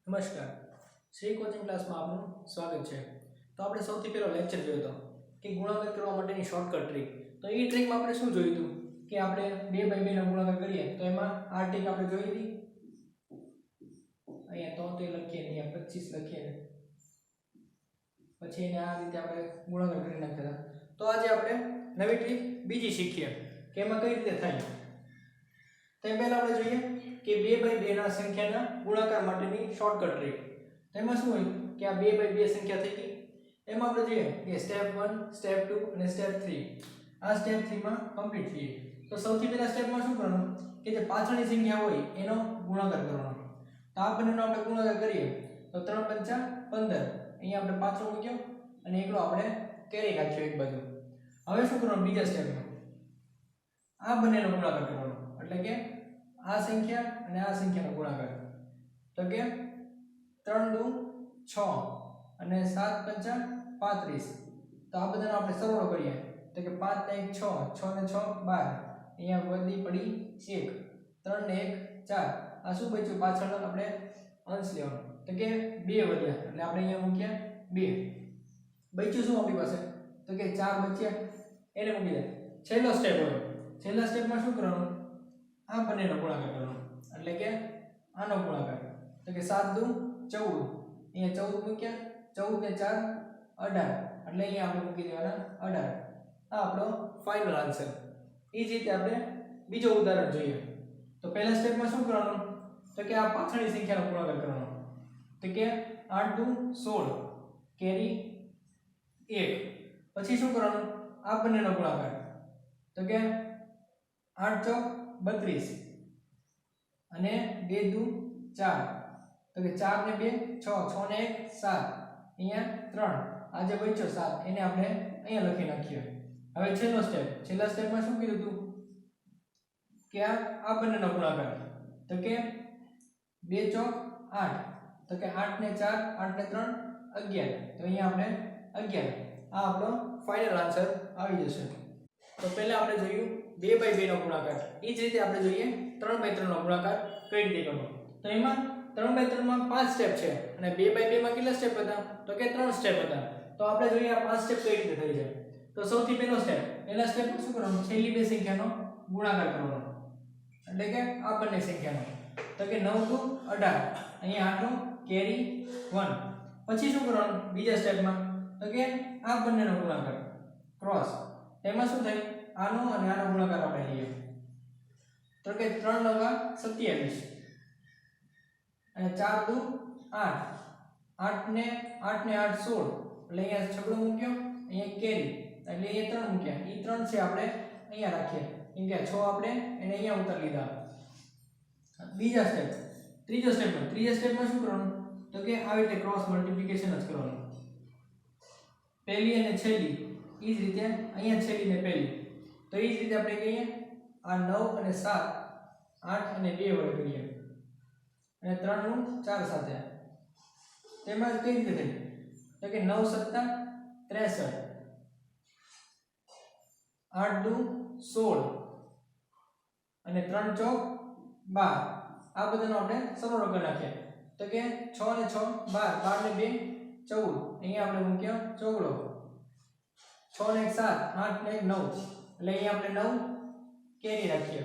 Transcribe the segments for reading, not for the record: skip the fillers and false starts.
નમસ્કાર, શ્રી કોચિંગ ક્લાસમાં આપનું સ્વાગત છે। તો આપણે સૌથી પહેલો લેક્ચર જોયો હતો કે ગુણાકાર કરવા માટેની શોર્ટકટ ટ્રીક। તો એ ટ્રીકમાં આપણે શું જોયું હતું કે આપણે 2/2 નો ગુણાકાર કરીએ તો એમાં આ ટ્રીક આપણે જોઈ હતી। અહીંયા 73 લખીએ ને અહીંયા 25 લખીએ ને પછી એને આ રીતે આપણે ગુણાકાર કરી નાખ્યા હતા। તો આજે આપણે નવી ટ્રીક બીજી શીખીએ કે એમાં કઈ રીતે થાય। તે પહેલા આપણે જોઈએ કે 2/2 ના સંખ્યાના ગુણાકાર માટેની શોર્ટકટ ટ્રીક। તેમાં શું હોય કે આ 2/2 સંખ્યા થઈ ગઈ, એમાં આપણે જોઈએ કે સ્ટેપ 1, સ્ટેપ 2 અને સ્ટેપ 3 આ સ્ટેપ 3 માં કમ્પ્લીટ થઈએ। તો સૌથી પહેલા સ્ટેપમાં શું કરવાનું કે જે પાછળની સંખ્યા હોય એનો ગુણાકાર કરવાનો। તો આ બંનેનો આપણે ગુણાકાર કરીએ તો 3 × 5 = 15, અહીંયા આપણે પાછો મૂક્યો અને એકલો આપણે કેરી રાખ્યો એક બાજુ। હવે શું કરવાનું બીજા સ્ટેપમાં આ બંનેનો ગુણાકાર કરવાનો, એટલે કે આ સંખ્યા અને આ સંખ્યાનો ગુણાકાર। તો કે 3 × 2 = 6 અને 7 × 5 = 35। તો આ બધાનો આપણે સરવાળો કરીએ તો કે 5 ને 1 6, 6 ને 6 12, અહીંયા વધી પડી 1, 3 ને 1 4, આ શું બચ્યું પાછળ આપણે અંશ લેવાનો તો કે 2 વધ્યા એટલે આપણે અહીંયા મૂક્યા 2, બચ્યું શું આપણી પાસે તો કે 4 બચ્યા એને મૂકી દે। છેલ્લો સ્ટેપ હોય, છેલ્લા સ્ટેપમાં શું કરવાનું આ બંનેનો ગુણાકાર કરવાનો, એટલે કે આનો ગુણાકાર તો કે 7 × 2 = 14, અહીંયા 14 મૂક્યા, 14 ને 4 18 એટલે અહીંયા આપણે મૂકી દેવાના 18। આ આપણો ફાઇનલ આન્સર। એ જ રીતે આપણે બીજો ઉદાહરણ જોઈએ। તો પહેલા સ્ટેપમાં શું કરવાનું તો કે આ પાછળની સંખ્યાનો ગુણાકાર કરવાનો, તો કે 8 × 2 = 16 કેરી 1, પછી શું કરવાનું આ બંનેનો ગુણાકાર તો કે 8 × 4 = 32 અને 2 × 2 = 4, તો કે 4 ને 2 6, 6 ને 1 7, અહીંયા 3, આ જે બચ્યો 7 એને આપણે અહીંયા લખી નાખીએ। હવે છેલ્લો સ્ટેપ, છેલ્લા સ્ટેપમાં શું કીધું હતું કે આ બંનેનો ગુણાકાર તો કે 2 × 8, તો કે 8 ને 4 8 ને 3 11, તો અહીંયા આપણે 11। આ આપણો ફાઇનલ આન્સર આવી જશે। તો પહેલા આપણે જોયું 2/2 નો ગુણાકાર, એ જ રીતે આપણે જોઈએ 3/3 નો ગુણાકાર કઈ રીતે કરવો। તો એમાં 3/3 માં 5 સ્ટેપ છે અને 2/2 માં કેટલા સ્ટેપ હતા તો કે 3 સ્ટેપ હતા। તો આપણે જોઈએ આ 5 સ્ટેપ કઈ રીતે થઈ છે। તો સૌથી પહેલો સ્ટેપ, પહેલા સ્ટેપમાં શું કરવાનું છેલ્લી બે સંખ્યાનો ગુણાકાર કરવાનો, એટલે કે આ બંને સંખ્યાનો તો કે 9 × 18, અહીંયા 8 નો કેરી 1, પછી શું કરવાનું બીજા સ્ટેપમાં તો કે આ બંનેનો ગુણાકાર ક્રોસ, એમાં શું થાય આનો અને આનો ગુણાકાર આપણે લઈએ તો કે 3 × 9 = 27 અને 4 × 2 = 8, 8 ને 8 16, એટલે અહીંયા છગડો મૂક્યો, અહીંયા કેરી એટલે અહીંયા 3 મૂક્યા, એ 3 છે આપણે અહીંયા રાખીએ કેમ કે 6 આપણે એને અહીંયા ઉતારી લીધા। બીજા સ્ટેપ, ત્રીજો સ્ટેપમાં શું કરવાનું તો કે આવી રીતે ક્રોસ મલ્ટીપ્લિકેશન જ કરવાનું, પહેલી અને છેલ્લી એ જ રીતે અહીંયા છેલ્લી ને પહેલી, તો એ જ રીતે આપણે કહીએ આ 9 અને 7 8 અને 2 વડે કરીએ અને 3 નું 4 સાથે, તેમાં કઈ રીતે થાય તો કે 9 × 7 = 63, 8 × 2 = 16 અને 3 × 4 = 12, આ બધાનો આપણે સરવાળો કરી નાખીએ તો કે 6 ને 6 12, 12 ને 2 14, અહીંયા આપણે મૂક્યો ચોગડો, 6 ને 1 7, 8 ને 1 9, એટલે અહીંયા આપણે 9 કેરી રાખીએ।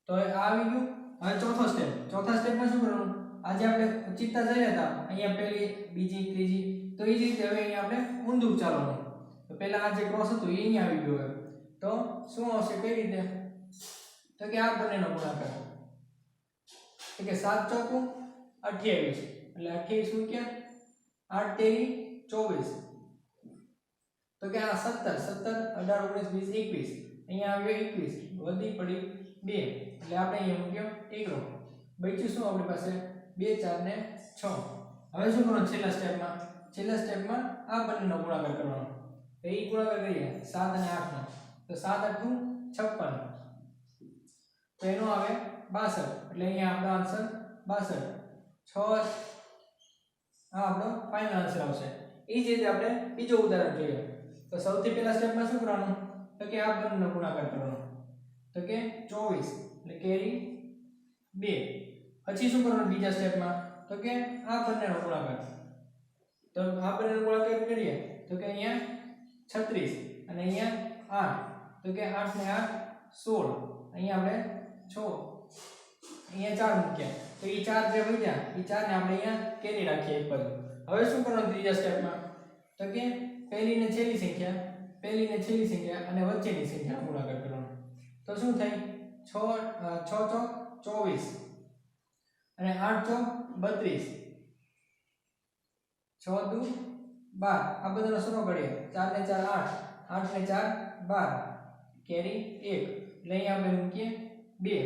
તો આ આવી ગયું। હવે ચોથો સ્ટેપ, ચોથા સ્ટેપમાં શું કરવાનું આજે આપણે ચિત્તા જઈ હતા અહીંયા પહેલી બીજી ત્રીજી, તો એ જ રીતે હવે અહીંયા આપણે ઊંધું ચાલવાનું। તો પહેલા આ જે ક્રોસ હતું એ અહીંયા આવી ગયો, તો શું આવશે કઈ રીતે તો કે આ બંનેનો ગુણાકાર તો કે 7 × 4 = 28, એટલે 28 મૂક્યા, 8 તેરી 24, તો કે આ 17 17 18 19 20 21, અહીંયા આવ્યો 21 વધી પડી 2, એટલે આપણે અહીંયા મૂક્યો એકડો, બચ્યું શું આપણી પાસે 2 4 ને 6। હવે શું કરવાનું છેલ્લા સ્ટેપમાં આ બંનેનો ગુણાકાર કરવાનો, તો એ ગુણાકાર કરીએ 7 અને 8 નો, તો 7 × 8 = 56, તો એનો આવે 62, એટલે અહીંયા આપણો આન્સર 62, 6 આ આપણો ફાઇનલ આન્સર આવશે। એ જ રીતે આપણે બીજો ઉદાહરણ જોઈએ। તો સૌથી પહેલા સ્ટેપમાં શું કરવાનું તો કે આ બંનેનો ગુણાકાર કરવાનો, તો કે 24 એટલે કેરી 2, પછી શું કરવાનું બીજા સ્ટેપમાં તો કે આ બંનેનો ગુણાકાર. તો આ બંનેનો ગુણાકાર કરીએ તો કે અહીંયા 36 અને અહીંયા 8 તો કે 8 ને 8 16 અહીંયા આપણે 6 અહીંયા 4 મૂક્યા તો એ 4 જે વધ્યા એ 4 ને આપણે અહીંયા કેરી રાખીએ એક બાજુ. હવે શું કરવાનું ત્રીજા સ્ટેપમાં તો કે પહેલી ને છેલ્લી સંખ્યા અને વચ્ચેની સંખ્યાનો ગુણાકાર કરવાનો. તો શું થાય 6 ચોક 24 અને 8 ચોક 32 6 દુ 12 આ બધાનો સરવાળો કરીએ 4 ને 4 8 8 ને 4 12 કેરી 1 એટલે અહીંયા આપણે મૂકીએ 2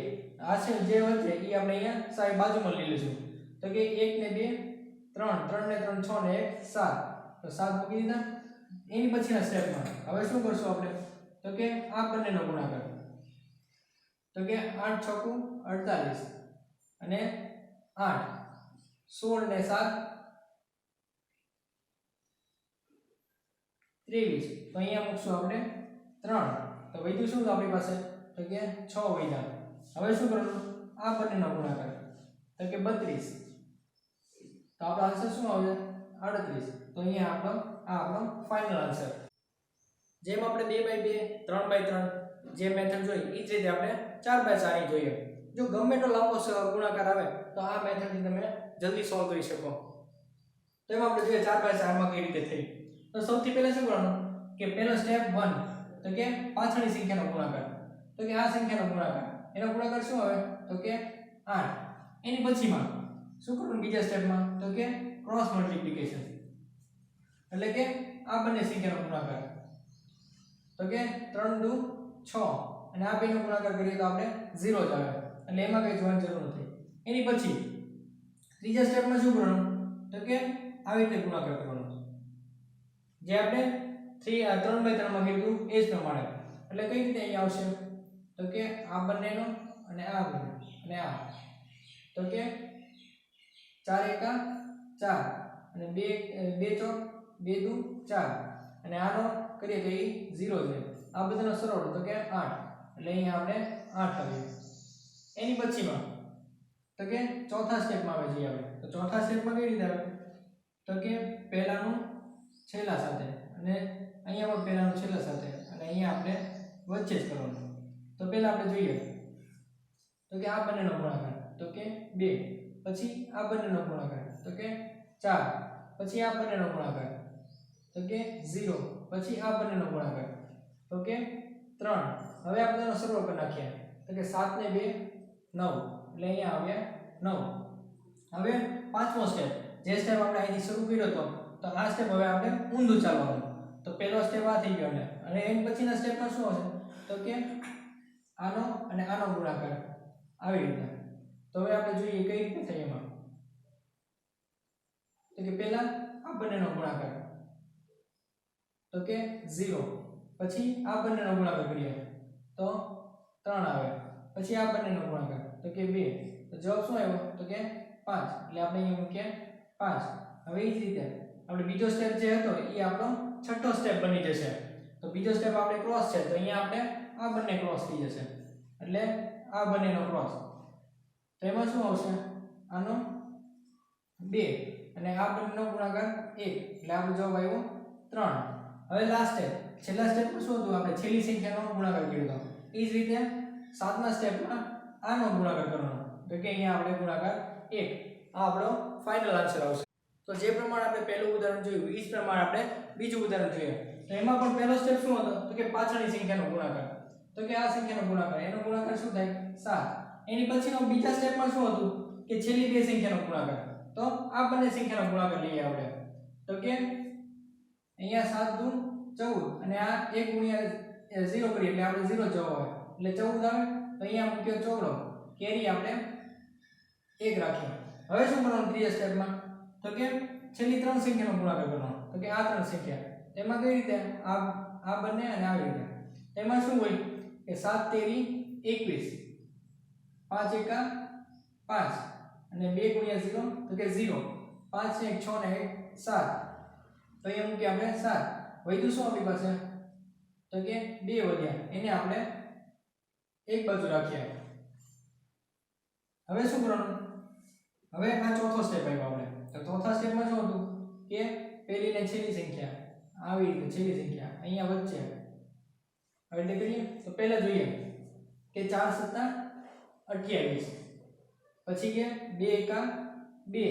આ છે જે વચ્ચે એ આપણે અહીંયા સાઈ બાજુમાં લઈ લઈશું તો કે 1 ને 2 3 3 ને 3 6 ને 1 7 તો 7 મૂકી દીધા. એની પછીના સ્ટેપમાં હવે શું કરશું આપણે તો કે આ બંનેનો ગુણાકાર તો કે 8 છકુ 48 અને 8 16 ને 7 23 તો અહીંયા મૂકશું આપણે 3 તો વધ્યું શું આપણી પાસે તો કે 6 વધ્યા. હવે શું કરવાનું આ બંનેનો ગુણાકાર તો કે 32 તો આપણો આન્સર શું આવે 38 તો અહીંયા આપણો ફાઇનલ આન્સર. જેમ આપણે 2/2 3/3 જે મેથડ જોઈ એ જ રીતે આપણે 4/4 જોઈએ. જો ગમે એટલો લાંબો ગુણાકાર આવે તો આ મેથડથી તમે જલ્દી સોલ્વ કરી શકો. તો એમાં આપણે જોઈએ 4/4 માં કઈ રીતે થઈ. તો સૌથી પહેલા શું કરવાનું કે પહેલો સ્ટેપ 1 તો કે પાછળની સંખ્યાનો ગુણાકાર તો કે આ સંખ્યાનો ગુણાકાર એનો ગુણાકાર શું આવે તો કે 8. એની પછીમાં શું કરવાનું બીજા સ્ટેપમાં તો કે ક્રોસ મલ્ટીપ્લિકેશન એટલે કે આ બંને સંખ્યાનો ગુણાકાર તો કે 3 દુ 6 અને આ બેનો ગુણાકાર કરીએ તો આપણે 0 જ આવે એટલે એમાં કઈ જોવાની જરૂર નથી. એની પછી ત્રીજા સ્ટેપમાં શું કરવાનું તો કે આવી રીતે ગુણાકાર કરવાનો જે આપણે 3/3 માં કીધું એ જ પ્રમાણે. એટલે કઈ રીતે અહીંયા આવશે તો કે આ બંનેનો અને આ બંને અને આ તો કે 4 એકા 4 અને 2 ચોક 2 દુ 4 અને આનો કરીએ તો એ 0 છે. આ બધાનો સરવાળો તો કે 8 એટલે અહીંયા આપણે 8 આવીએ. એની પછીમાં તો કે ચોથા સ્ટેપમાં આવે છે આપણે. તો ચોથા સ્ટેપમાં કઈ રીતે આવે તો કે પહેલાનું છેલ્લા સાથે અને અહીંયા પણ પહેલાનું છેલ્લા સાથે અને અહીંયા આપણે વચ્ચે જ કરવાનું. તો પહેલા આપણે જોઈએ તો કે આ બંનેનો ગુણાકાર તો કે 2 પછી આ બંનેનો ગુણાકાર તો કે 4 પછી આ બંનેનો ગુણાકાર તો કે 0 પછી આ બંનેનો ગુણાકાર તો કે 3. હવે આ બધાનો સરવાળો કરી નાખીએ તો કે 7 ને 2 9 એટલે અહીંયા આવ્યા 9. હવે પાંચમો સ્ટેપ જે સ્ટેપ આપણે અહીંથી શરૂ કર્યો હતો તો આ સ્ટેપ હવે આપણે ઊંધું ચાલવાનું. તો પહેલો સ્ટેપ આ થઈ ગયો અને એની પછીના સ્ટેપમાં શું હશે તો કે આનો અને આનો ગુણાકાર આવી રીતે. તો હવે આપણે જોઈએ કઈ રીતે થાય એમાં તો કે પહેલા આ બંનેનો ગુણાકાર તો કે 0 પછી આ બંનેનો ગુણાકાર કરીએ તો 3 આવે પછી આ બંનેનો ગુણાકાર તો કે 2 તો જવાબ શું આવ્યો તો કે 5 એટલે આપણે અહીં મૂકીએ 5. હવે એ જ રીતે આપણે બીજો સ્ટેપ જે હતો એ આપણો છઠ્ઠો સ્ટેપ બની જશે. તો બીજો સ્ટેપ આપણે ક્રોસ છે તો અહીંયા આપણે આ બંને ક્રોસ થઈ જશે એટલે આ બંનેનો ક્રોસ તો એમાં શું આવશે આનો 2 અને આ બંનેનો ગુણાકાર 1 એટલે આપણો જવાબ આવ્યો 3. હવે લાસ્ટ સ્ટેપ છેલ્લા સ્ટેપમાં શું હતું આપણે છેલ્લી સંખ્યાનો ગુણાકાર કર્યો હતો. એ જ રીતે સાતમા સ્ટેપમાં આનો ગુણાકાર કરવાનો તો કે અહીંયા આપણે ગુણાકાર 1. આ આપણો ફાઇનલ આન્સર આવશે. તો જે પ્રમાણે આપણે પહેલું ઉદાહરણ જોયું એ જ પ્રમાણે આપણે બીજું ઉદાહરણ જોઈએ. તો એમાં પણ પહેલો સ્ટેપ શું હતો તો કે પાછળની સંખ્યાનો ગુણાકાર તો કે આ સંખ્યાનો ગુણાકાર એનો ગુણાકાર શું થાય 7. એની પછીનો બીજા સ્ટેપમાં શું હતું કે છેલ્લી બે સંખ્યાનો ગુણાકાર તો આ બંને સંખ્યાનો ગુણાકાર લઈએ આપણે તો કે અહીંયા 7 દુ 14 અને આ 1 ગુણ્યા 0 કરીએ એટલે આપણે 0 જવાબ આવે એટલે 14 આવે. તો અહીંયા મૂક્યો ચોગડો કેરી આપણે 1 રાખીએ. હવે શું કરવાનું ત્રીજા સ્ટેપમાં તો કે છેલ્લી ત્રણ સંખ્યાનો ગુણાકાર કરવાનો તો કે આ ત્રણ સંખ્યા એમાં કઈ રીતે આ બંને અને આવી રીતે એમાં શું હોય કે 7 તેરી 21 5 એકા 5 અને 2 ગુણ્યા 0 તો કે 0 5 1 6 ને 1 7 તો અહીંયા મૂકી આપણે 7 વધ્યું શું આપણી પાસે તો કે 2 વધ્યા એને આપણે એક બાજુ રાખીએ. હવે શું કરવાનું હવે આ ચોથો સ્ટેપ આવ્યો આપણે તો ચોથા સ્ટેપમાં શું હતું કે પહેલી ને છેલ્લી સંખ્યા આવી રીતે છેલ્લી સંખ્યા અહીંયા વચ્ચે હવે એટલે કરીએ તો પહેલા જોઈએ કે 4 + 28 પછી કે 2 એકા 2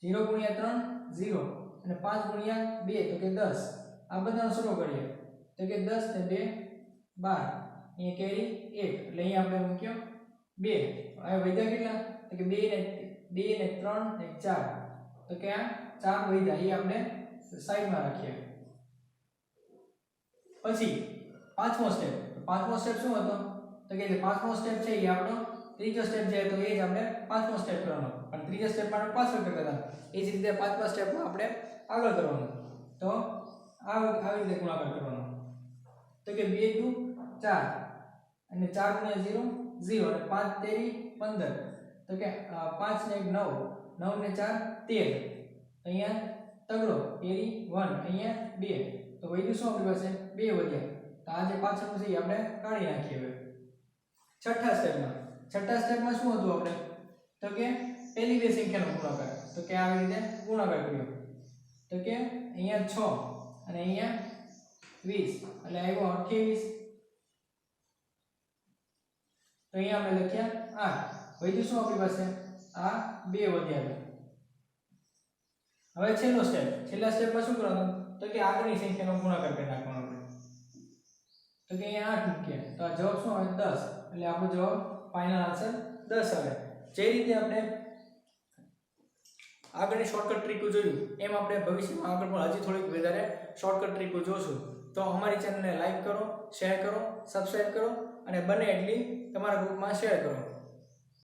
0 × 3 0 અને 5 × 2 તો કે 10 આ બધાનો સરવાળો કરીએ તો કે 10 ને 2 12 અહીંયા કેરી 1 એટલે અહીંયા આપણે મૂક્યો 2 હવે વધ્યા કેટલા તો કે 2 ને 3 ને 4 તો કે આ 4 વધ્યા એ આપણે સાઈડમાં રાખીએ પછી પાંચમો સ્ટેપ તો પાંચમો સ્ટેપ શું હતો તો કે જે પાંચમો સ્ટેપ છે એ આપણો ત્રીજો સ્ટેપ છે તો એ જ આપણે પાંચમો સ્ટેપ કરવાનો પણ ત્રીજા સ્ટેપ માટે પાછળ કરતા હતા એ જ રીતે પાંચમા સ્ટેપમાં આપણે આગળ કરવાનું તો આવી રીતે ગુણાકાર કરવાનો તો કે 2 × 4 અને 4 × 0 0 અને 5 તેરી 15 તો કે 5 ને 1 9 9 ને 4 13 અહીંયા તગડો કેરી 1 અહીંયા 2 તો વધ્યું શું આપણી પાસે 2 વધ્યા તો આ જે પાછળનું છે એ આપણે કાઢી નાખીએ હવે છઠ્ઠા સ્ટેપમાં શું હતું આપણે તો કે પહેલી બે સંખ્યાનો ગુણાકાર તો કે આવી રીતે ગુણાકાર કર્યો તો કે અહીંયા 6 અને અહીંયા 20 એટલે આવ્યો 28 તો અહીંયા આપણે લખ્યા 8 વધ્યું શું આપણી પાસે આ 2 વધ્યા હવે છેલ્લા સ્ટેપમાં શું કરવાનું તો કે આગળની સંખ્યાનો ગુણાકાર કરી નાખવાનો આપણે તો કે અહીંયા 8 મૂકીએ તો આ જવાબ શું આવે 10 એટલે આપણો જવાબ ફાઇનલ આન્સર 10 આવે જે રીતે આપણે આગળની શોર્ટકટ ટ્રીકો જોયું એમ આપણે ભવિષ્યમાં આગળ પણ હજી થોડીક વધારે શોર્ટકટ ટ્રીકો જોશું તો અમારી ચેનલને લાઈક કરો શેર કરો સબસ્ક્રાઇબ કરો અને બને એટલી તમારા ગ્રુપમાં શેર કરો